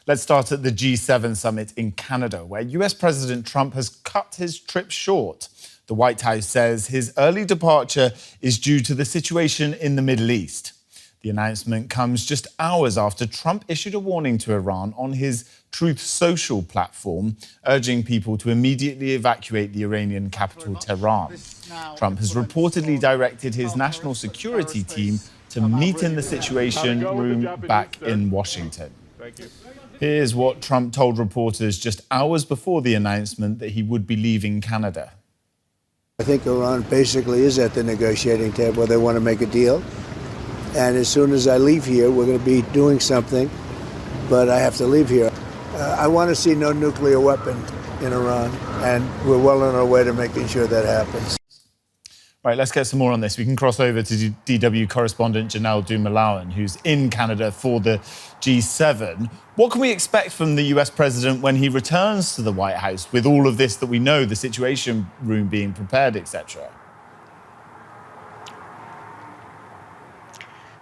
Let's start at the G7 summit in Canada, where US President Trump has cut his trip short. The White House says his early departure is due to the situation in the Middle East. The announcement comes just hours after Trump issued a warning to Iran on his Truth Social platform, urging people to immediately evacuate the Iranian capital, Tehran. Trump has reportedly directed his national security team to meet in the Situation Room back in Washington. Here's what Trump told reporters just hours before the announcement that he would be leaving Canada. I think Iran basically is at the negotiating table where they want to make a deal. And as soon as I leave here, we're going to be doing something, but I have to leave here. I want to see no nuclear weapon in Iran, and we're well on our way to making sure that happens. Right, let's get some more on this. We can cross over to DW correspondent Jannelle Dumalaon, who's in Canada for the G7. What can we expect from the US president when he returns to the White House with all of this that we know, the Situation Room being prepared, etc.?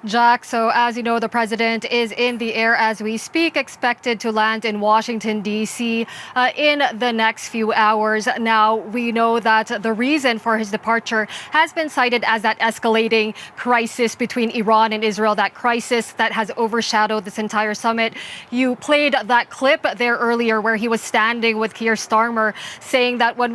Jack, so as you know, the president is in the air as we speak, expected to land in Washington, D.C. In the next few hours. Now, we know that the reason for his departure has been cited as that escalating crisis between Iran and Israel, that crisis that has overshadowed this entire summit. You played that clip there earlier where he was standing with Keir Starmer saying that when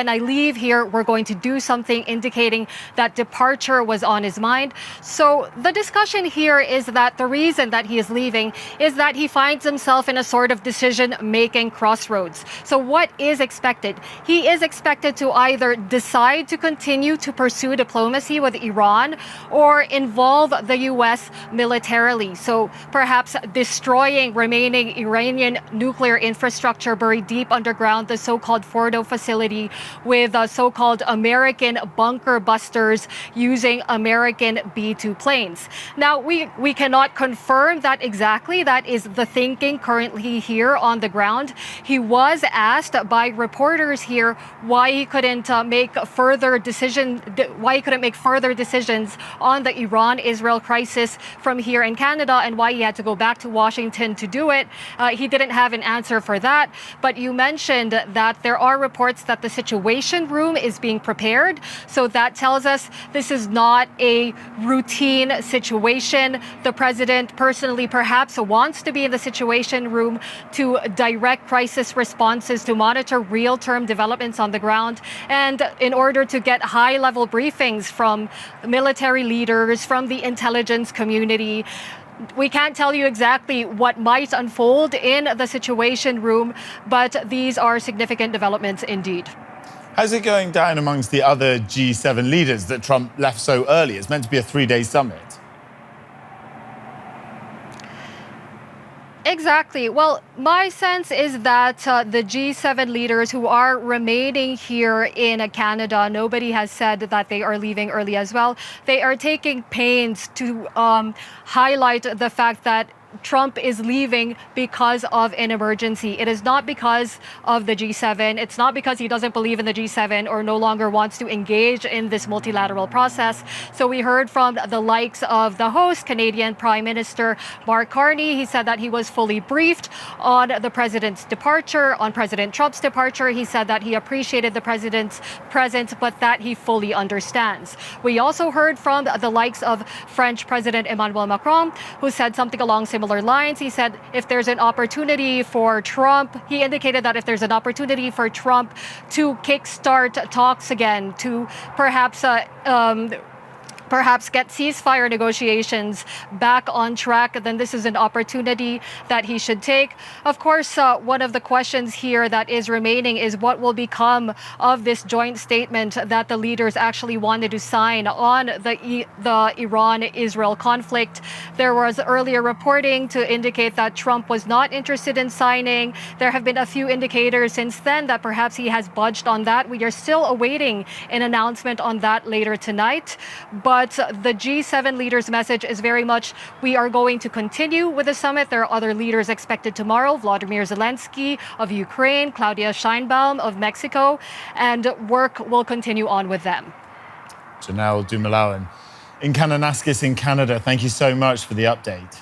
I leave here, we're going to do something, indicating that departure was on his mind. So the discussion here is that the reason that he is leaving is that he finds himself in a sort of decision-making crossroads. So what is expected? He is expected to either decide to continue to pursue diplomacy with Iran or involve the U.S. militarily. So perhaps destroying remaining Iranian nuclear infrastructure buried deep underground, the so-called Fordo facility, with so-called American bunker busters using American B-2 planes. Now, we cannot confirm that exactly. That is the thinking currently here on the ground. He was asked by reporters here why he couldn't make further decisions on the Iran-Israel crisis from here in Canada and why he had to go back to Washington to do it. He didn't have an answer for that. But you mentioned that there are reports that the Situation Room is being prepared. So that tells us this is not a routine situation. The president personally perhaps wants to be in the Situation Room to direct crisis responses, to monitor real-term developments on the ground, and in order to get high-level briefings from military leaders, from the intelligence community. We can't tell you exactly what might unfold in the Situation Room, but these are significant developments indeed. How's it going down amongst the other G7 leaders that Trump left so early? It's meant to be a 3-day summit. Exactly. Well, my sense is that the G7 leaders who are remaining here in Canada, nobody has said that they are leaving early as well. They are taking pains to highlight the fact that Trump is leaving because of an emergency. It is not because of the G7. It's not because he doesn't believe in the G7 or no longer wants to engage in this multilateral process. So we heard from the likes of the host, Canadian Prime Minister Mark Carney. He said that he was fully briefed on the president's departure, on President Trump's departure. He said that he appreciated the president's presence, but that he fully understands. We also heard from the likes of French President Emmanuel Macron, who said something along similar lines. He said if there's an opportunity for Trump, he indicated that if there's an opportunity for Trump to kickstart talks again, to perhaps get ceasefire negotiations back on track, then this is an opportunity that he should take. Of course, one of the questions here that is remaining is what will become of this joint statement that the leaders actually wanted to sign on the Iran-Israel conflict. There was earlier reporting to indicate that Trump was not interested in signing. There have been a few indicators since then that perhaps he has budged on that. We are still awaiting an announcement on that later tonight. But the G7 leaders' message is very much, we are going to continue with the summit. There are other leaders expected tomorrow, Vladimir Zelensky of Ukraine, Claudia Sheinbaum of Mexico, and work will continue on with them. Jannelle Dumalaon in Kananaskis in Canada, thank you so much for the update.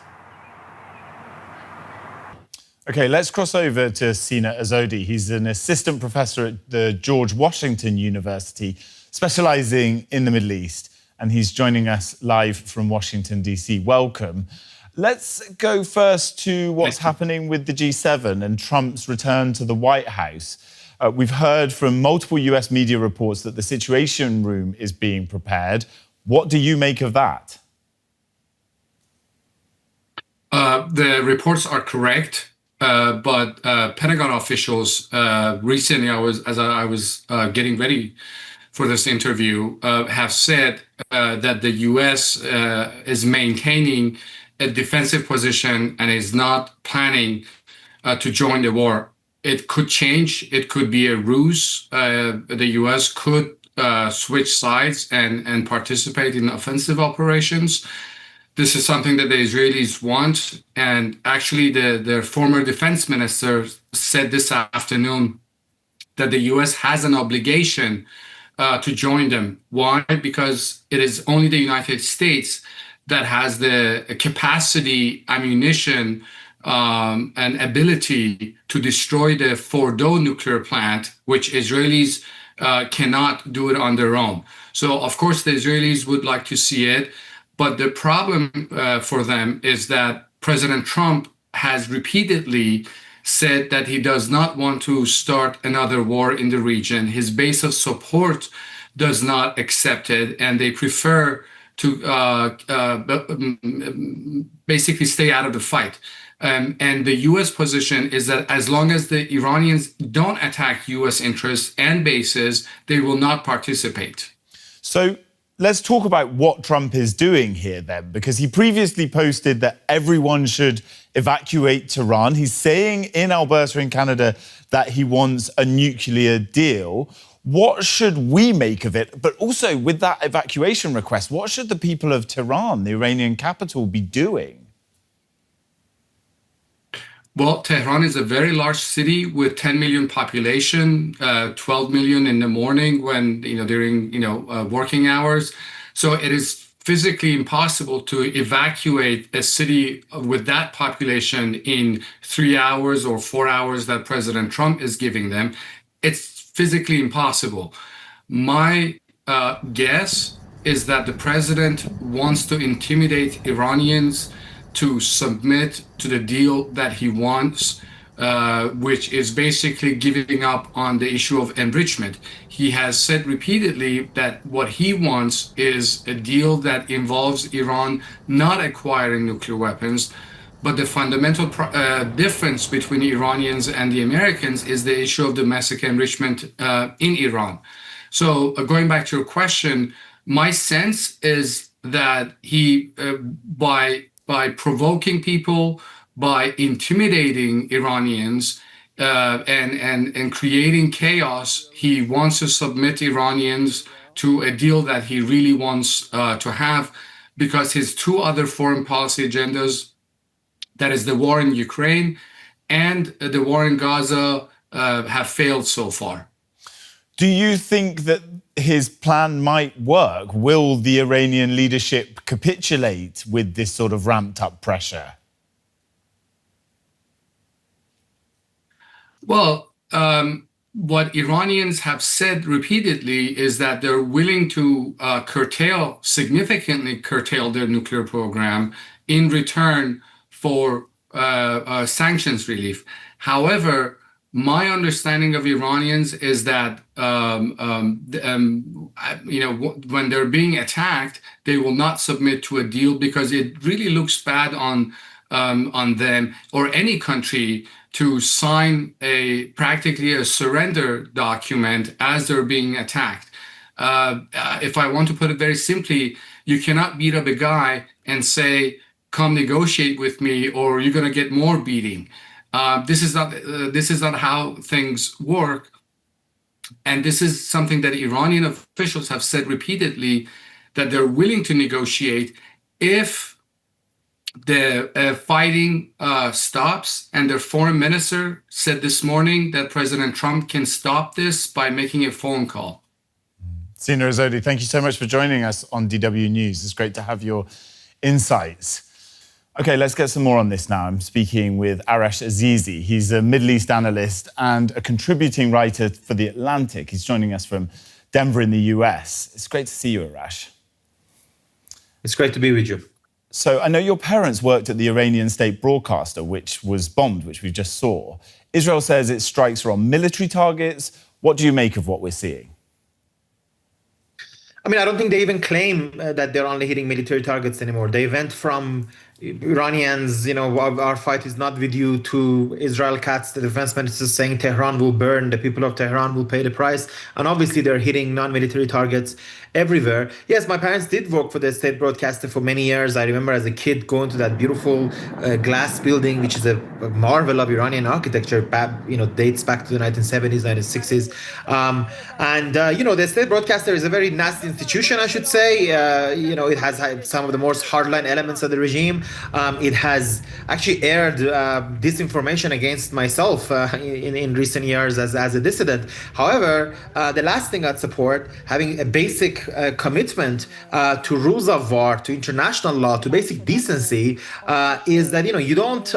Okay, let's cross over to Sina Azodi. He's an assistant professor at the George Washington University, specializing in the Middle East, and he's joining us live from Washington, D.C. Welcome. Let's go first to what's happening with the G7 and Trump's return to the White House. We've heard from multiple US media reports that the Situation Room is being prepared. What do you make of that? The reports are correct, but Pentagon officials recently, as I was getting ready for this interview, have said that the U.S. Is maintaining a defensive position and is not planning to join the war. It could change. It could be a ruse. The U.S. could switch sides and participate in offensive operations. This is something that the Israelis want. And actually, their former defense minister said this afternoon that the U.S. has an obligation to join them. Why? Because it is only the United States that has the capacity, ammunition, and ability to destroy the Fordo nuclear plant, which Israelis cannot do it on their own. So, of course, the Israelis would like to see it. But the problem for them is that President Trump has repeatedly said that he does not want to start another war in the region. His base of support does not accept it, and they prefer to basically stay out of the fight. And the U.S. position is that as long as the Iranians don't attack U.S. interests and bases, they will not participate. So let's talk about what Trump is doing here then, because he previously posted that everyone should evacuate Tehran. He's saying in Alberta in Canada that he wants a nuclear deal. What should we make of it? But also with that evacuation request, what should the people of Tehran, the Iranian capital, be doing? Well, Tehran is a very large city with 10 million population, 12 million in the morning when, during, working hours. So it is physically impossible to evacuate a city with that population in 3 hours or 4 hours that President Trump is giving them. It's physically impossible. My guess is that the president wants to intimidate Iranians to submit to the deal that he wants, which is basically giving up on the issue of enrichment. He has said repeatedly that what he wants is a deal that involves Iran not acquiring nuclear weapons. But the fundamental difference between Iranians and the Americans is the issue of domestic enrichment in Iran. So going back to your question, my sense is that he, by provoking people, by intimidating Iranians and creating chaos, he wants to submit Iranians to a deal that he really wants to have, because his two other foreign policy agendas, that is the war in Ukraine and the war in Gaza, have failed so far. Do you think that his plan might work? Will the Iranian leadership capitulate with this sort of ramped up pressure? Well, what Iranians have said repeatedly is that they're willing to significantly curtail their nuclear program in return for sanctions relief. However, my understanding of Iranians is that when they're being attacked, they will not submit to a deal because it really looks bad on them or any country to sign practically a surrender document as they're being attacked. If I want to put it very simply, you cannot beat up a guy and say, "Come negotiate with me," or "You're going to get more beating." This is not how things work, and this is something that Iranian officials have said repeatedly, that they're willing to negotiate if the fighting stops. And their foreign minister said this morning that President Trump can stop this by making a phone call. Sina Azodi, thank you so much for joining us on DW News. It's great to have your insights. Okay, let's get some more on this now. I'm speaking with Arash Azizi. He's a Middle East analyst and a contributing writer for The Atlantic. He's joining us from Denver in the US. It's great to see you, Arash. It's great to be with you. So I know your parents worked at the Iranian state broadcaster, which was bombed, which we just saw. Israel says its strikes are on military targets. What do you make of what we're seeing? I mean, I don't think they even claim that they're only hitting military targets anymore. They went from Iranians, our fight is not with you, to Israel Katz, the defense minister, saying Tehran will burn, the people of Tehran will pay the price. And obviously they're hitting non-military targets everywhere. Yes, my parents did work for the state broadcaster for many years. I remember as a kid going to that beautiful glass building, which is a marvel of Iranian architecture, dates back to the 1970s, 1960s. The state broadcaster is a very nasty institution, I should say. It has some of the most hardline elements of the regime. It has actually aired disinformation against myself in recent years as a dissident. However, the last thing I'd support, having a basic commitment to rules of war, to international law, to basic decency, is that you don't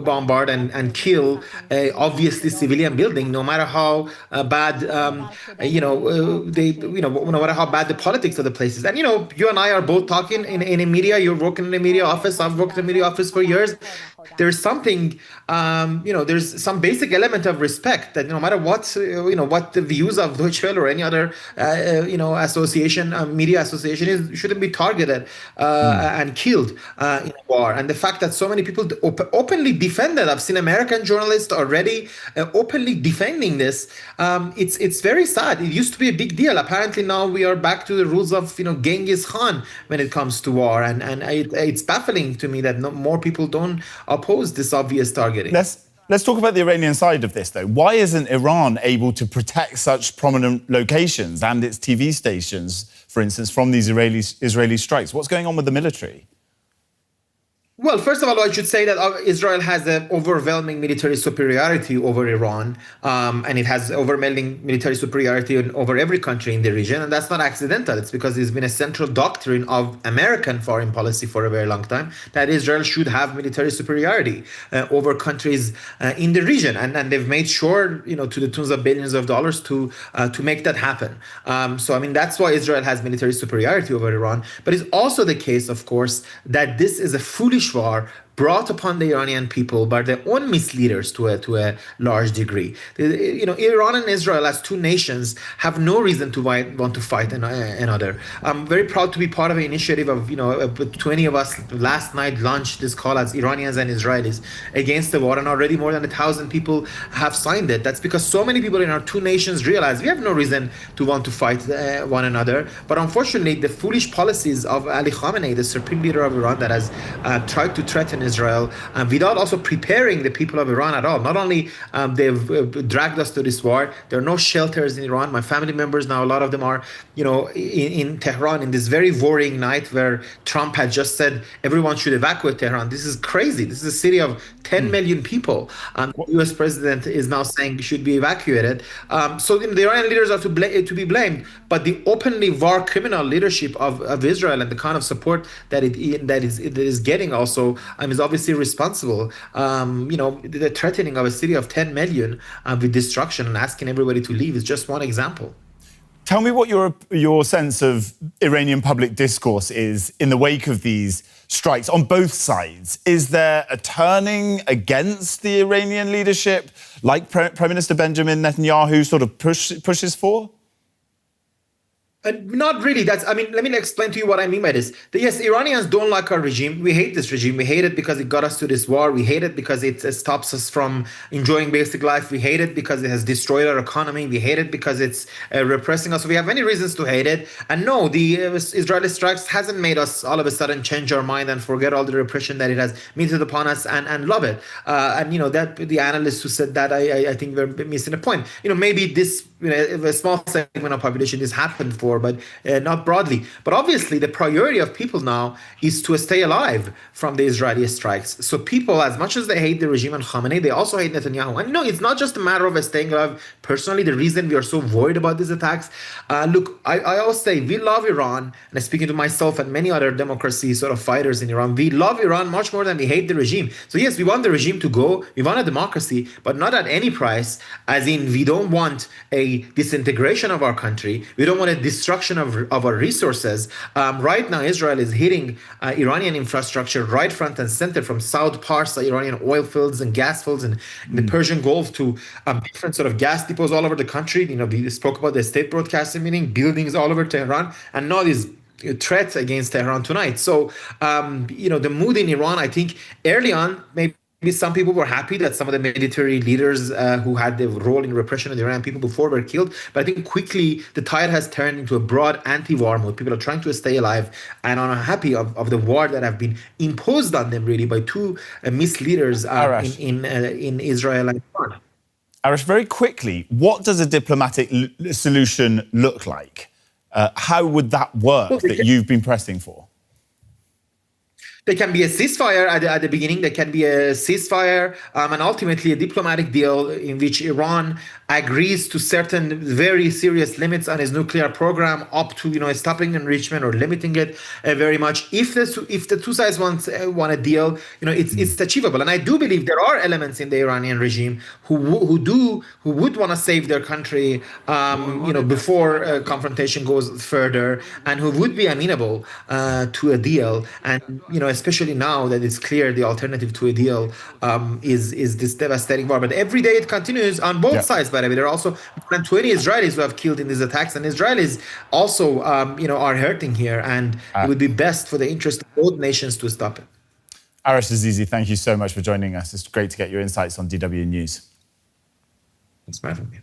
bombard and kill a obviously civilian building, no matter how bad no matter how bad the politics of the place is. And you and I are both talking in a media. You're working in a media office. I've worked in a media office for years. There's something, there's some basic element of respect that no matter what the views of Deutsche Welle or any other, association, media association is, shouldn't be targeted and killed in war. And the fact that so many people openly defended, I've seen American journalists already openly defending this. It's very sad. It used to be a big deal. Apparently now we are back to the rules of Genghis Khan when it comes to war, and it's baffling to me that more people don't oppose this obvious targeting. Let's talk about the Iranian side of this, though. Why isn't Iran able to protect such prominent locations and its TV stations, for instance, from these Israeli strikes? What's going on with the military? Well, first of all, I should say that Israel has an overwhelming military superiority over Iran, and it has overwhelming military superiority over every country in the region, and that's not accidental. It's because it's been a central doctrine of American foreign policy for a very long time that Israel should have military superiority over countries in the region, and they've made sure, to the tunes of billions of dollars to make that happen. So, I mean, that's why Israel has military superiority over Iran. But it's also the case, of course, that this is a foolish war brought upon the Iranian people by their own misleaders to a large degree. Iran and Israel as two nations have no reason to want to fight another. I'm very proud to be part of an initiative of 20 of us last night launched this call as Iranians and Israelis against the war, and already more than 1,000 people have signed it. That's because so many people in our two nations realize we have no reason to want to fight one another. But unfortunately, the foolish policies of Ali Khamenei, the supreme leader of Iran, that has tried to threaten Israel without also preparing the people of Iran at all. Not only they've dragged us to this war, there are no shelters in Iran. My family members now, a lot of them are, in Tehran in this very worrying night where Trump had just said everyone should evacuate Tehran. This is crazy. This is a city of 10 million people. The US president is now saying should be evacuated. So the Iranian leaders are to be blamed, but the openly war criminal leadership of Israel and the kind of support that it is getting also is obviously responsible. The threatening of a city of 10 million with destruction and asking everybody to leave is just one example. Tell me what your sense of Iranian public discourse is in the wake of these strikes on both sides. Is there a turning against the Iranian leadership, like Prime Minister Benjamin Netanyahu sort of pushes for? Not really. Let me explain to you what I mean by this. Yes, Iranians don't like our regime. We hate this regime. We hate it because it got us to this war. We hate it because it stops us from enjoying basic life. We hate it because it has destroyed our economy. We hate it because it's repressing us. We have many reasons to hate it. And no, the Israeli strikes hasn't made us all of a sudden change our mind and forget all the repression that it has meted upon us and love it. That the analysts who said that, I think we're missing a point. Maybe this, a small segment of population, this happened for war, but not broadly. But obviously, the priority of people now is to stay alive from the Israeli strikes. So people, as much as they hate the regime and Khamenei, they also hate Netanyahu. And no, it's not just a matter of staying alive. Personally, the reason we are so worried about these attacks, look, I always say we love Iran, and speaking to myself and many other democracy sort of fighters in Iran, we love Iran much more than we hate the regime. So yes, we want the regime to go, we want a democracy, but not at any price, as in we don't want a disintegration of our country, we don't want a destruction of our resources. Right now, Israel is hitting Iranian infrastructure right front and center, from South Parsa, Iranian oil fields and gas fields in the Persian Gulf, to different sort of gas depots all over the country. We spoke about the state broadcasting meeting, buildings all over Tehran, and now these threats against Tehran tonight. So, the mood in Iran, I think early on, maybe some people were happy that some of the military leaders who had the role in repression of the Iranian people before were killed. But I think quickly the tide has turned into a broad anti-war mode. People are trying to stay alive and are happy of the war that have been imposed on them really by two misleaders in Israel and Iran. Arash, very quickly, what does a diplomatic solution look like? How would that work that you've been pressing for? There can be a ceasefire at the beginning. There can be a ceasefire and ultimately a diplomatic deal in which Iran agrees to certain very serious limits on its nuclear program, up to stopping enrichment or limiting it very much. If the two sides want a deal, it's achievable. And I do believe there are elements in the Iranian regime who would want to save their country, before confrontation goes further, and who would be amenable to a deal. And especially now that it's clear the alternative to a deal is this devastating war. But every day it continues on both sides. By the way, there are also more than 20 Israelis who have killed in these attacks, and Israelis also, are hurting here. And it would be best for the interest of both nations to stop it. Arash Azizi, thank you so much for joining us. It's great to get your insights on DW News. Thanks for having me.